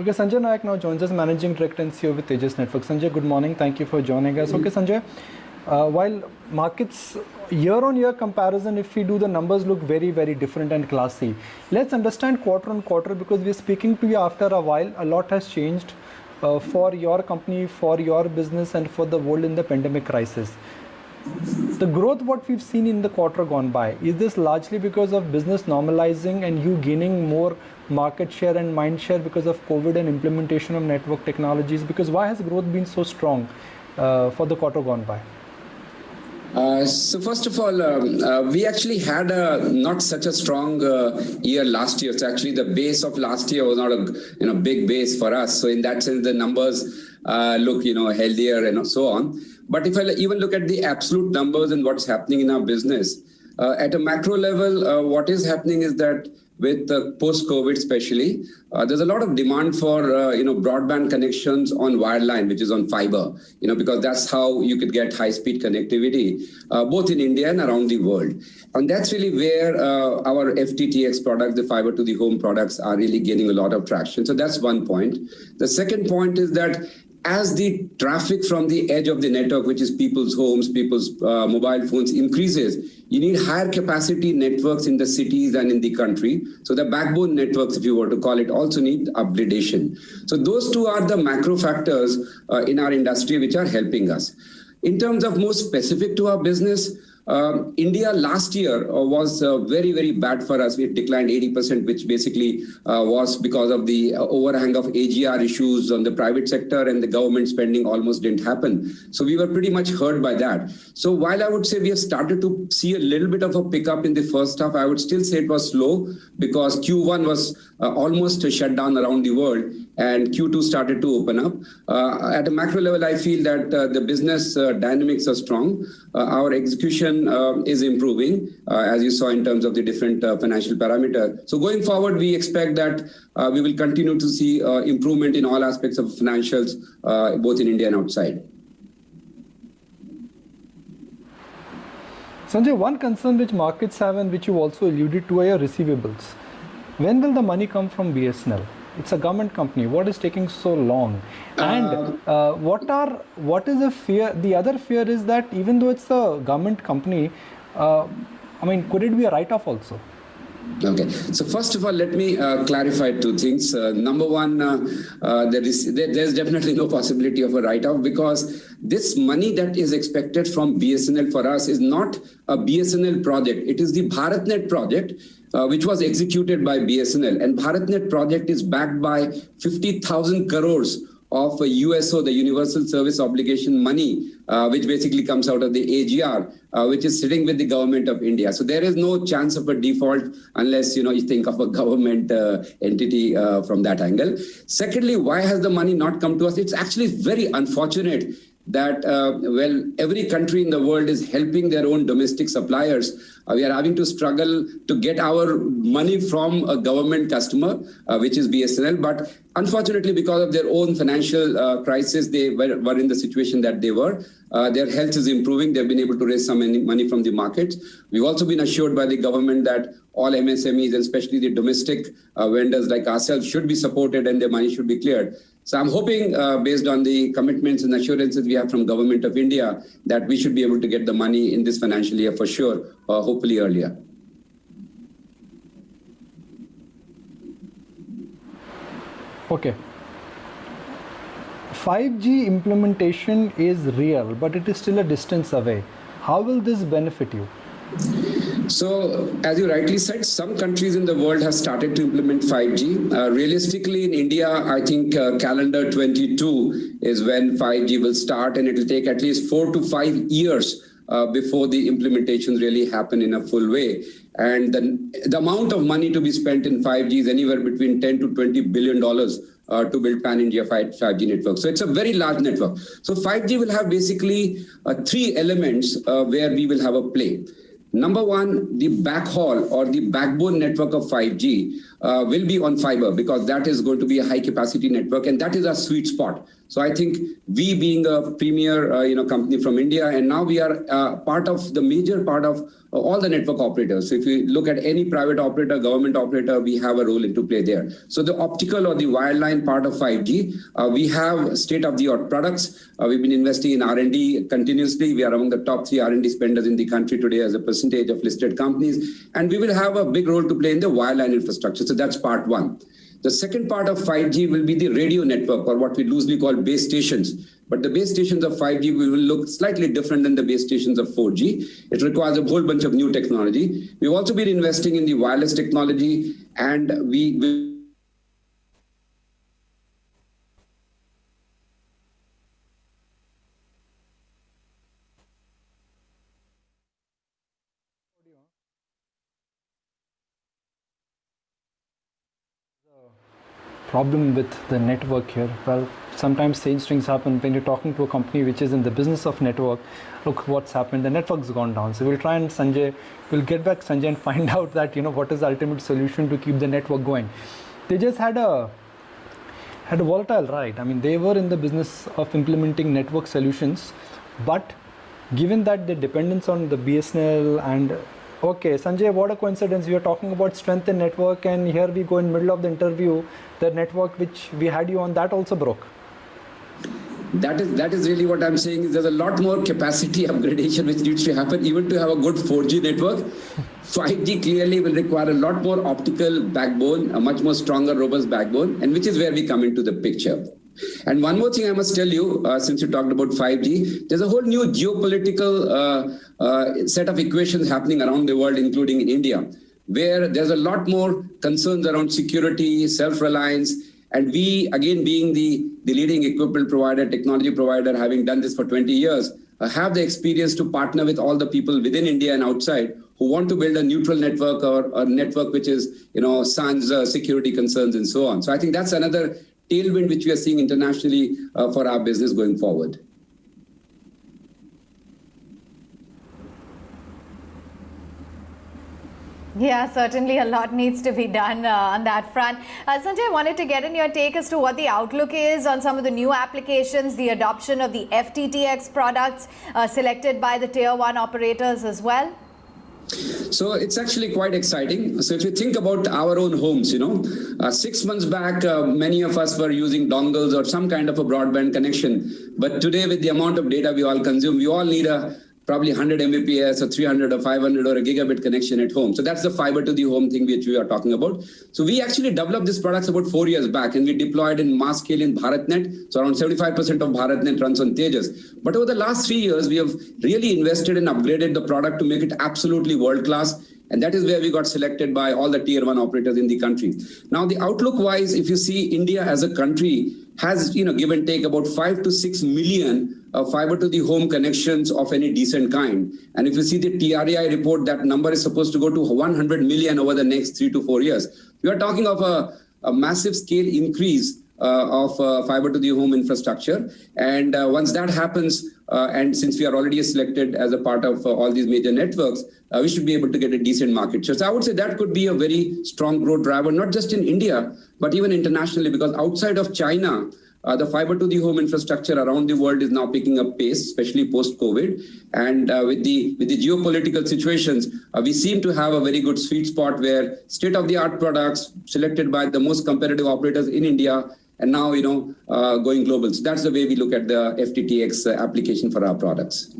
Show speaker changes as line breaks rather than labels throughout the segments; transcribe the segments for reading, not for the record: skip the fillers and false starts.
Okay, Sanjay Nayak now joins us, Managing Director and CEO with Tejas Network. Sanjay, good morning. Thank you for joining us. Okay, Sanjay, while markets year-on-year comparison, if we do the numbers look very, very different and classy. Let's understand quarter-on-quarter because we're speaking to you after a while. A lot has changed for your company, for your business, and for the world in the pandemic crisis. The growth what we've seen in the quarter gone by, is this largely because of business normalizing and you gaining more market share and mind share because of COVID and implementation of network technologies? Because why has growth been so strong for the quarter gone by?
So first of all, we actually had not such a strong year last year. So actually the base of last year was not a big base for us. So in that sense, the numbers look healthier and so on. But if I even look at the absolute numbers and what's happening in our business, at a macro level, what is happening is that with post-COVID especially, there's a lot of demand for broadband connections on wireline, which is on fiber, because that's how you could get high-speed connectivity, both in India and around the world. And that's really where our FTTX products, the fiber to the home products, are really gaining a lot of traction. So that's one point. The second point is that as the traffic from the edge of the network, which is people's homes, people's mobile phones increases, you need higher capacity networks in the cities and in the country. So the backbone networks, if you were to call it, also need upgradation. So those two are the macro factors in our industry which are helping us. In terms of more specific to our business, India last year was very, very bad for us. We declined 80%, which basically was because of the overhang of AGR issues on the private sector, and the government spending almost didn't happen. So we were pretty much hurt by that. So while I would say we have started to see a little bit of a pickup in the first half, I would still say it was slow because Q1 was almost shut down around the world, and Q2 started to open up. At a macro level, I feel that the business dynamics are strong. Our execution is improving, as you saw in terms of the different financial parameters. So going forward, we expect that we will continue to see improvement in all aspects of financials, both in India and outside.
Sanjay, one concern which markets have and which you also alluded to are your receivables. When will the money come from BSNL? It's a government company. What is taking so long? And what is the fear? The other fear is that even though it's a government company, could it be a write-off also?
Okay. So first of all, let me clarify two things. Number one, there's definitely no possibility of a write-off because this money that is expected from BSNL for us is not a BSNL project. It is the BharatNet project, which was executed by BSNL. And BharatNet project is backed by 50,000 crores of USO, the Universal Service Obligation money, which basically comes out of the AGR, which is sitting with the government of India. So there is no chance of a default unless, you think of a government entity from that angle. Secondly, why has the money not come to us? It's actually very unfortunate that, every country in the world is helping their own domestic suppliers. We are having to struggle to get our money from a government customer, which is BSNL. But unfortunately, because of their own financial crisis, they were in the situation that they were. Their health is improving. They've been able to raise some money from the markets. We've also been assured by the government that all MSMEs, and especially the domestic vendors like ourselves, should be supported and their money should be cleared. So I'm hoping, based on the commitments and assurances we have from Government of India, that we should be able to get the money in this financial year for sure, hopefully earlier.
Okay. 5G implementation is real, but it is still a distance away. How will this benefit you?
So, as you rightly said, some countries in the world have started to implement 5G. Realistically, in India, I think calendar 22 is when 5G will start, and it will take at least 4 to 5 years before the implementations really happen in a full way. And the amount of money to be spent in 5G is anywhere between $10 to $20 billion to build pan-India 5G network. So it's a very large network. So 5G will have basically three elements where we will have a play. Number one, the backhaul or the backbone network of 5G will be on fiber, because that is going to be a high capacity network, and that is our sweet spot. So I think we, being a premier company from India, and now we are part of the major part of all the network operators. So if you look at any private operator, government operator, we have a role to play there. So the optical or the wireline part of 5G, we have state-of-the-art products. We've been investing in R&D continuously. We are among the top 3 R&D spenders in the country today as a percentage of listed companies. And we will have a big role to play in the wireline infrastructure. So that's part one. The second part of 5G will be the radio network, or what we loosely call base stations. But the base stations of 5G will look slightly different than the base stations of 4G. It requires a whole bunch of new technology. We've also been investing in the wireless technology, and we will
problem with the network here. Well, sometimes strange things happen when you're talking to a company which is in the business of network. Look what's happened, the network's gone down. So we'll try and we'll get back Sanjay and find out that what is the ultimate solution to keep the network going. They just had a volatile ride. I mean, they were in the business of implementing network solutions, but given that the dependence on the BSNL and okay, Sanjay, what a coincidence. We are talking about strength in network, and here we go in middle of the interview, the network which we had you on, that also broke.
That is really what I'm saying. Is there's a lot more capacity upgradation which needs to happen, even to have a good 4G network. 5G clearly will require a lot more optical backbone, a much more stronger, robust backbone, and which is where we come into the picture. And one more thing I must tell you, since you talked about 5G, there's a whole new geopolitical set of equations happening around the world, including in India, where there's a lot more concerns around security, self-reliance, and we, again, being the leading equipment provider, technology provider, having done this for 20 years, have the experience to partner with all the people within India and outside who want to build a neutral network or a network which is, sans security concerns and so on. So I think that's another tailwind which we are seeing internationally for our business going forward.
Yeah, certainly a lot needs to be done on that front. Sanjay, I wanted to get in your take as to what the outlook is on some of the new applications, the adoption of the FTTX products selected by the tier 1 operators as well.
So it's actually quite exciting. So if you think about our own homes, 6 months back, many of us were using dongles or some kind of a broadband connection. But today, with the amount of data we all consume, we all need a probably 100 Mbps or 300 or 500 or a gigabit connection at home. So that's the fiber to the home thing which we are talking about. So we actually developed these products about 4 years back, and we deployed in mass scale in BharatNet. So around 75% of BharatNet runs on Tejas. But over the last 3 years, we have really invested and upgraded the product to make it absolutely world-class. And that is where we got selected by all the tier 1 operators in the country. Now, the outlook-wise, if you see India as a country has, give and take about 5 to 6 million fiber to the home connections of any decent kind. And if you see the TRAI report, that number is supposed to go to 100 million over the next 3 to 4 years. We are talking of a massive scale increase of fiber to the home infrastructure. And once that happens, and since we are already selected as a part of all these major networks, we should be able to get a decent market share. So I would say that could be a very strong growth driver, not just in India, but even internationally, because outside of China, the fiber to the home infrastructure around the world is now picking up pace, especially post-COVID. And with the geopolitical situations, we seem to have a very good sweet spot where state-of-the-art products selected by the most competitive operators in India and now, going global. So that's the way we look at the FTTX application for our products.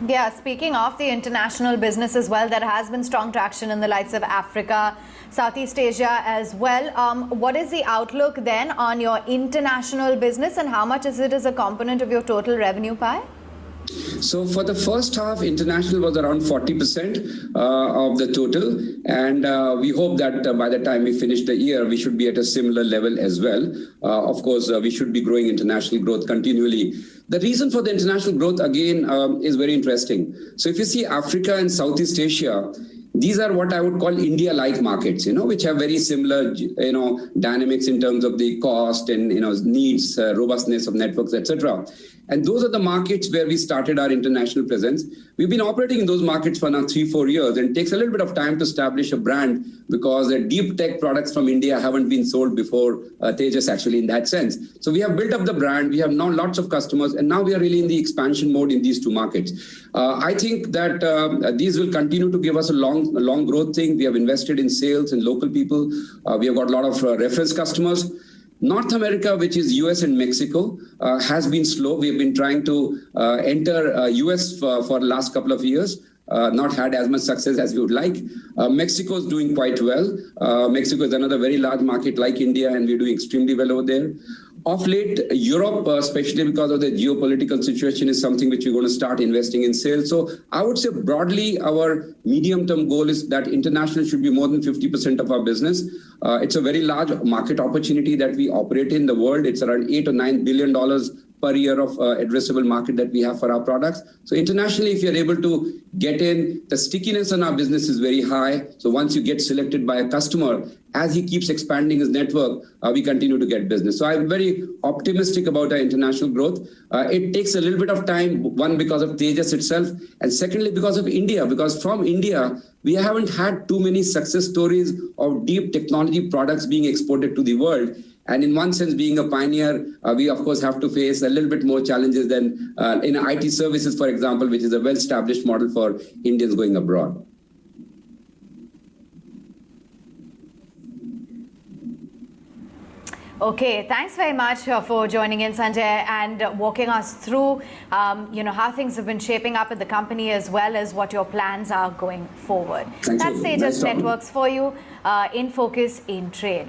Yeah, speaking of the international business as well, there has been strong traction in the likes of Africa, Southeast Asia as well. What is the outlook then on your international business, and how much is it as a component of your total revenue pie?
So for the first half, international was around 40% of the total. And we hope that by the time we finish the year, we should be at a similar level as well. Of course, we should be growing international growth continually. The reason for the international growth, again, is very interesting. So if you see Africa and Southeast Asia, these are what I would call India-like markets, which have very similar, dynamics in terms of the cost and, needs, robustness of networks, etc. And those are the markets where we started our international presence. We've been operating in those markets for now 3-4 years, and it takes a little bit of time to establish a brand because the deep tech products from India haven't been sold before Tejas, actually, in that sense. So we have built up the brand, we have now lots of customers, and now we are really in the expansion mode in these two markets. I think that these will continue to give us a long growth thing. We have invested in sales and local people. We have got a lot of reference customers. North America, which is US and Mexico, has been slow. We've been trying to enter US for the last couple of years. Not had as much success as we would like. Mexico is doing quite well. Mexico is another very large market like India, and we're doing extremely well over there. Of late, Europe, especially because of the geopolitical situation, is something which we're going to start investing in sales. So I would say broadly, our medium-term goal is that international should be more than 50% of our business. It's a very large market opportunity that we operate in the world. It's around $8 or $9 billion per year of addressable market that we have for our products. So internationally, if you're able to get in, the stickiness on our business is very high. So once you get selected by a customer, as he keeps expanding his network, we continue to get business. So I'm very optimistic about our international growth. It takes a little bit of time, one, because of Tejas itself, and secondly, because of India, because from India, we haven't had too many success stories of deep technology products being exported to the world. And in one sense, being a pioneer, we, of course, have to face a little bit more challenges than in IT services, for example, which is a well-established model for Indians going abroad.
Okay, thanks very much for joining in, Sanjay, and walking us through, how things have been shaping up at the company as well as what your plans are going forward.
Thank you.
That's Tejas Networks for you, in focus, in trade.